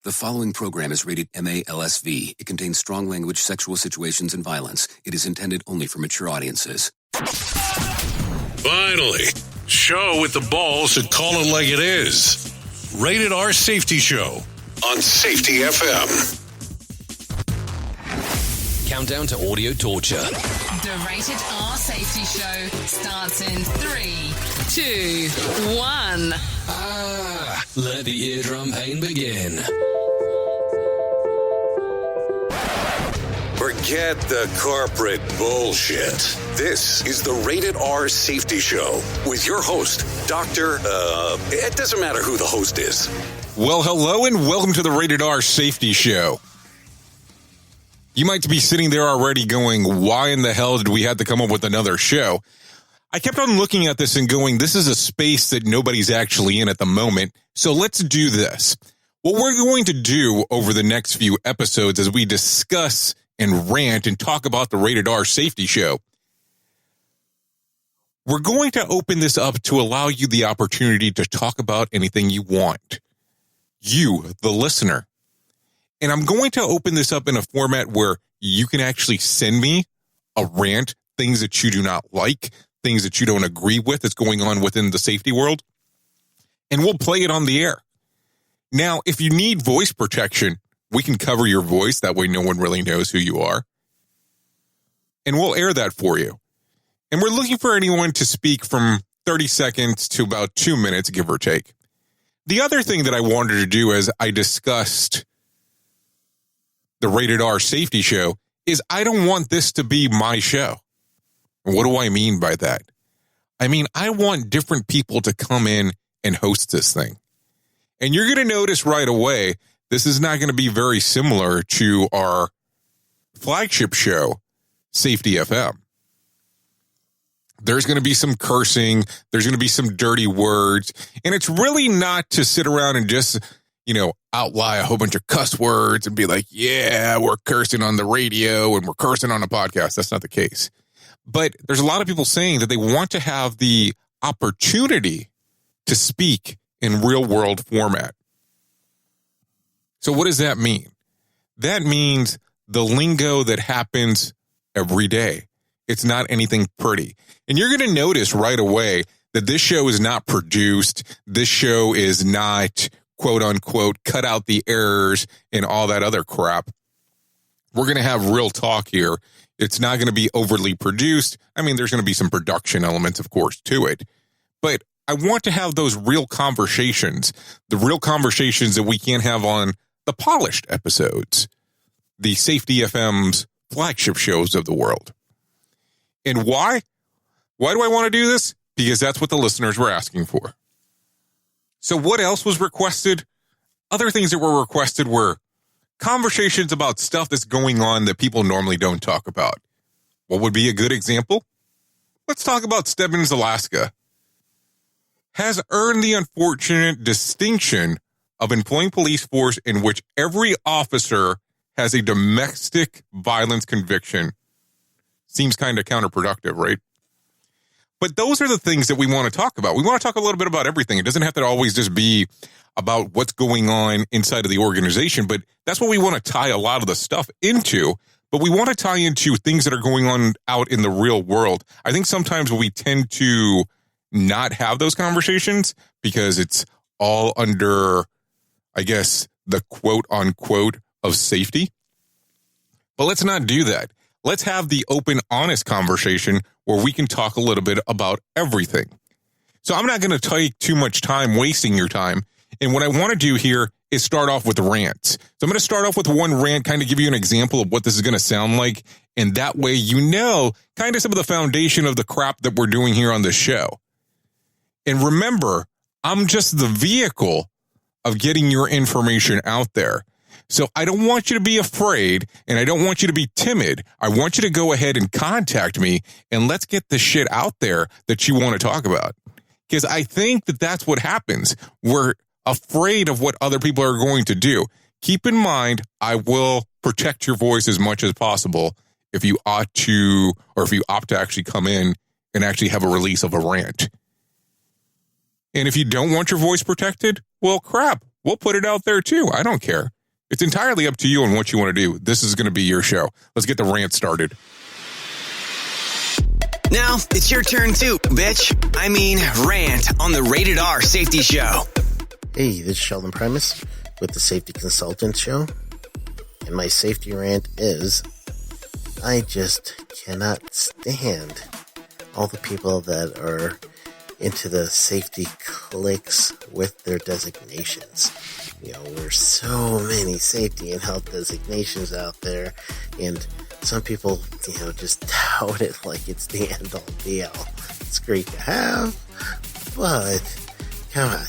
The following program is rated MALSV. It contains strong language, sexual situations, and violence. It is intended only for mature audiences. Finally, show with the balls to call it like it is. Rated R Safety Show on Safety FM. Countdown to audio torture. The Rated R Safety Show starts in 3, 2, 1. Let the eardrum pain begin. Forget the corporate bullshit. This is the Rated R Safety Show with your host, it doesn't matter who the host is. Well, hello and welcome to the Rated R Safety Show. You might be sitting there already going, why in the hell did we have to come up with another show? I kept on looking at this and going, this is a space that nobody's actually in at the moment, so let's do this. What we're going to do over the next few episodes as we discuss and rant and talk about the Rated R Safety Show, we're going to open this up to allow you the opportunity to talk about anything you want. You, the listener. And I'm going to open this up in a format where you can actually send me a rant, things that you do not like, things that you don't agree with that's going on within the safety world, and we'll play it on the air. Now, if you need voice protection, we can cover your voice. That way no one really knows who you are. And we'll air that for you. And we're looking for anyone to speak from 30 seconds to about 2 minutes, give or take. The other thing that I wanted to do as I discussed the Rated R Safety Show is I don't want this to be my show. What do I mean by that? I mean, I want different people to come in and host this thing. And you're going to notice right away, this is not going to be very similar to our flagship show, Safety FM. There's going to be some cursing. There's going to be some dirty words. And it's really not to sit around and just, outlie a whole bunch of cuss words and be like, yeah, we're cursing on the radio and we're cursing on a podcast. That's not the case. But there's a lot of people saying that they want to have the opportunity to speak in real world format. So what does that mean? That means the lingo that happens every day. It's not anything pretty. And you're going to notice right away that this show is not produced. This show is not, quote unquote, cut out the errors and all that other crap. We're going to have real talk here. It's not going to be overly produced. I mean, there's going to be some production elements, of course, to it. But I want to have those real conversations, the real conversations that we can't have on the polished episodes, the Safety FM's flagship shows of the world. And why? Why do I want to do this? Because that's what the listeners were asking for. So what else was requested? Other things that were requested were conversations about stuff that's going on that people normally don't talk about. What would be a good example? Let's talk about Stebbins, Alaska. Has earned the unfortunate distinction of employing police force in which every officer has a domestic violence conviction. Seems kind of counterproductive, right? But those are the things that we want to talk about. We want to talk a little bit about everything. It doesn't have to always just be about what's going on inside of the organization, but that's what we want to tie a lot of the stuff into. But we want to tie into things that are going on out in the real world. I think sometimes we tend to not have those conversations because it's all under, I guess, the quote unquote of safety. But let's not do that. Let's have the open, honest conversation where we can talk a little bit about everything. So I'm not going to take too much time wasting your time. And what I want to do here is start off with rants. So I'm going to start off with one rant, kind of give you an example of what this is going to sound like. And that way, kind of some of the foundation of the crap that we're doing here on the show. And remember, I'm just the vehicle of getting your information out there. So I don't want you to be afraid and I don't want you to be timid. I want you to go ahead and contact me and let's get the shit out there that you want to talk about. Because I think that that's what happens. We're afraid of what other people are going to do. Keep in mind, I will protect your voice as much as possible if you opt to actually come in and actually have a release of a rant. And if you don't want your voice protected, well, crap, we'll put it out there too. I don't care. It's entirely up to you on what you want to do. This is going to be your show. Let's get the rant started. Now, it's your turn too, bitch. I mean, rant on the Rated R Safety Show. Hey, this is Sheldon Primus with the Safety Consultant Show. And my safety rant is, I just cannot stand all the people that are into the safety cliques with their designations. You know, there's so many safety and health designations out there, and some people, you know, just tout it like it's the end-all be-all. It's great to have, but come on,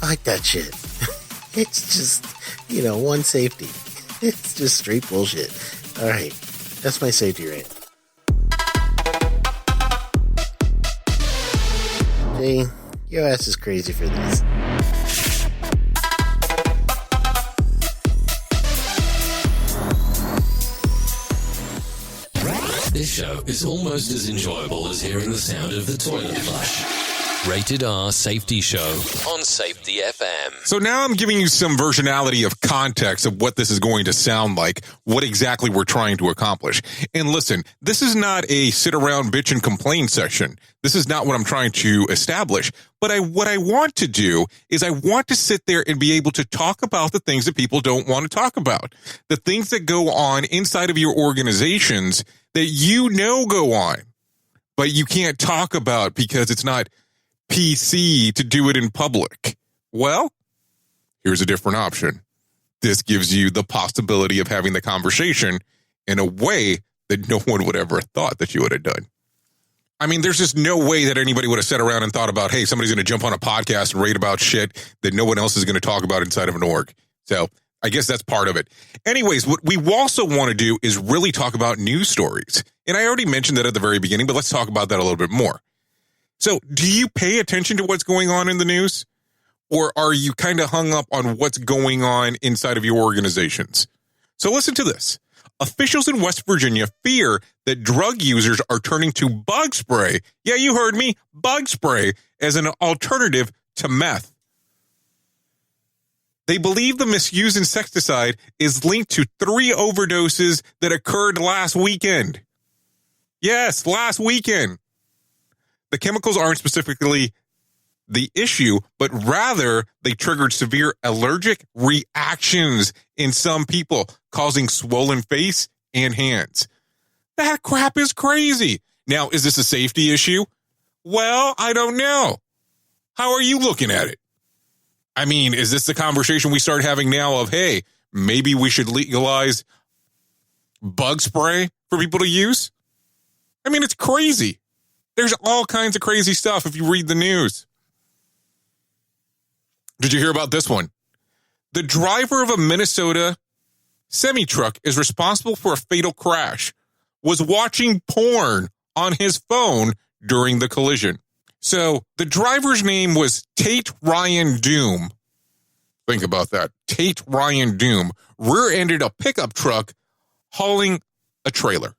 fuck that shit. It's just, you know, one safety. It's just straight bullshit. All right, that's my safety rant. Jay, your ass is crazy for this. This show is almost as enjoyable as hearing the sound of the toilet flush. Rated R Safety Show on Safety FM. So now I'm giving you some versionality of context of what this is going to sound like, what exactly we're trying to accomplish. And listen, this is not a sit around bitch and complain session. This is not what I'm trying to establish. But what I want to do is I want to sit there and be able to talk about the things that people don't want to talk about. The things that go on inside of your organizations that you know go on, but you can't talk about because it's not PC to do it in public. Well, here's a different option. This gives you the possibility of having the conversation in a way that no one would ever have thought that you would have done. I mean, there's just no way that anybody would have sat around and thought about, hey, somebody's going to jump on a podcast and rate about shit that no one else is going to talk about inside of an org. So I guess that's part of it. Anyways, what we also want to do is really talk about news stories. And I already mentioned that at the very beginning, but let's talk about that a little bit more. So do you pay attention to what's going on in the news? Or are you kind of hung up on what's going on inside of your organizations? So listen to this. Officials in West Virginia fear that drug users are turning to bug spray. Yeah, you heard me. Bug spray as an alternative to meth. They believe the misused insecticide is linked to 3 overdoses that occurred last weekend. Yes, last weekend. The chemicals aren't specifically the issue, but rather they triggered severe allergic reactions in some people, causing swollen face and hands. That crap is crazy. Now, is this a safety issue? Well, I don't know. How are you looking at it? I mean, is this the conversation we start having now of, hey, maybe we should legalize bug spray for people to use? I mean, it's crazy. There's all kinds of crazy stuff if you read the news. Did you hear about this one? The driver of a Minnesota semi-truck is responsible for a fatal crash, was watching porn on his phone during the collision. So the driver's name was Tate Ryan Doom. Think about that. Tate Ryan Doom rear-ended a pickup truck hauling a trailer.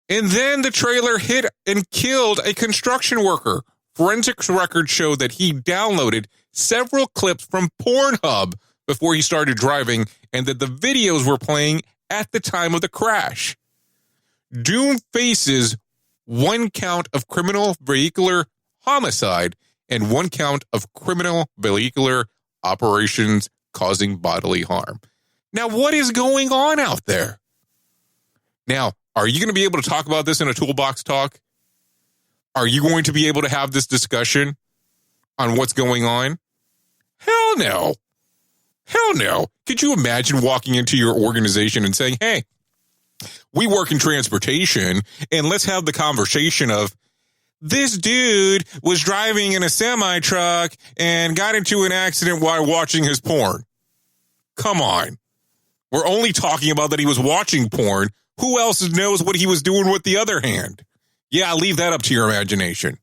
And then the trailer hit and killed a construction worker. Forensics records show that he downloaded several clips from Pornhub before he started driving, and that the videos were playing at the time of the crash. Doom faces 1 count of criminal vehicular homicide and 1 count of criminal vehicular operations causing bodily harm. Now, what is going on out there? Now, are you going to be able to talk about this in a toolbox talk? Are you going to be able to have this discussion on what's going on? Hell no. Hell no. Could you imagine walking into your organization and saying, hey, we work in transportation, and let's have the conversation of, this dude was driving in a semi-truck and got into an accident while watching his porn. Come on. We're only talking about that he was watching porn. Who else knows what he was doing with the other hand? Yeah, leave that up to your imagination.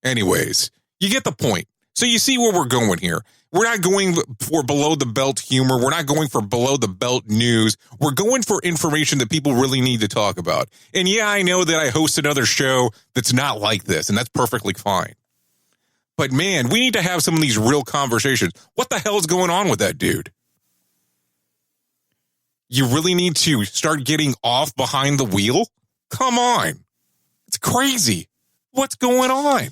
Anyways, you get the point. So you see where we're going here. We're not going for below-the-belt humor. We're not going for below-the-belt news. We're going for information that people really need to talk about. And yeah, I know that I host another show that's not like this, and that's perfectly fine. But man, we need to have some of these real conversations. What the hell is going on with that dude? You really need to start getting off behind the wheel? Come on. It's crazy. What's going on?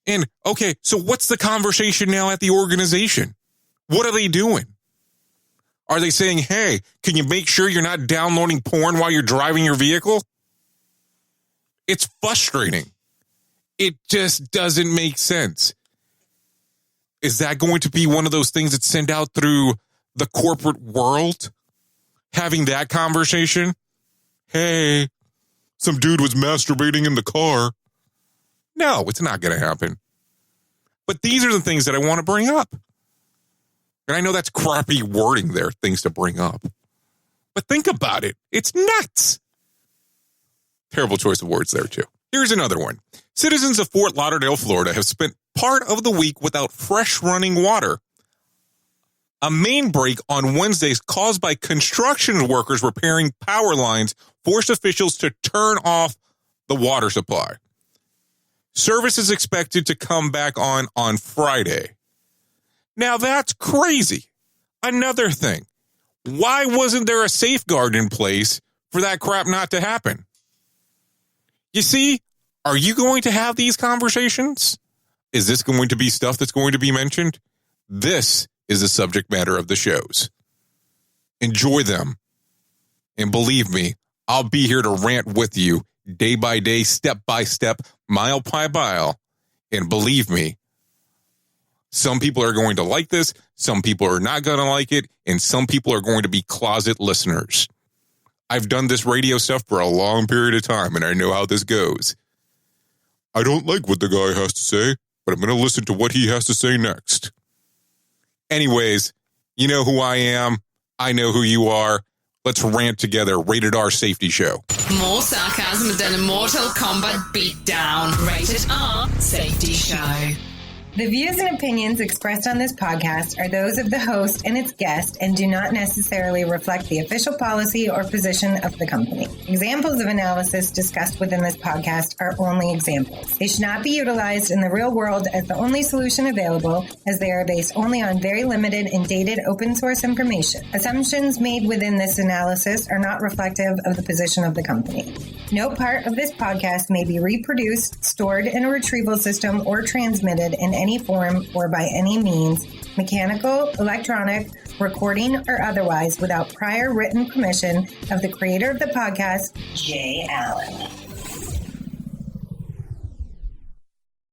And, okay, so what's the conversation now at the organization? What are they doing? Are they saying, hey, can you make sure you're not downloading porn while you're driving your vehicle? It's frustrating. It just doesn't make sense. Is that going to be one of those things that send out through the corporate world? Having that conversation? Hey, some dude was masturbating in the car. No, it's not going to happen. But these are the things that I want to bring up. And I know that's crappy wording there, things to bring up. But think about it. It's nuts. Terrible choice of words there, too. Here's another one. Citizens of Fort Lauderdale, Florida have spent part of the week without fresh running water. A main break on Wednesdays caused by construction workers repairing power lines forced officials to turn off the water supply. Service is expected to come back on Friday. Now that's crazy. Another thing. Why wasn't there a safeguard in place for that crap not to happen? You see, are you going to have these conversations? Is this going to be stuff that's going to be mentioned? This is the subject matter of the shows. Enjoy them. And believe me, I'll be here to rant with you day by day, step by step, mile by mile. And believe me, some people are going to like this, some people are not going to like it, and some people are going to be closet listeners. I've done this radio stuff for a long period of time, and I know how this goes. I don't like what the guy has to say, but I'm going to listen to what he has to say next. Anyways, you know who I am. I know who you are. Let's rant together. Rated R Safety Show. More sarcasm than a Mortal Kombat beatdown. Rated R Safety Show. The views and opinions expressed on this podcast are those of the host and its guest and do not necessarily reflect the official policy or position of the company. Examples of analysis discussed within this podcast are only examples. They should not be utilized in the real world as the only solution available, as they are based only on very limited and dated open source information. Assumptions made within this analysis are not reflective of the position of the company. No part of this podcast may be reproduced, stored in a retrieval system, or transmitted in any form or by any means, mechanical, electronic, recording, or otherwise, without prior written permission of the creator of the podcast, Jay Allen.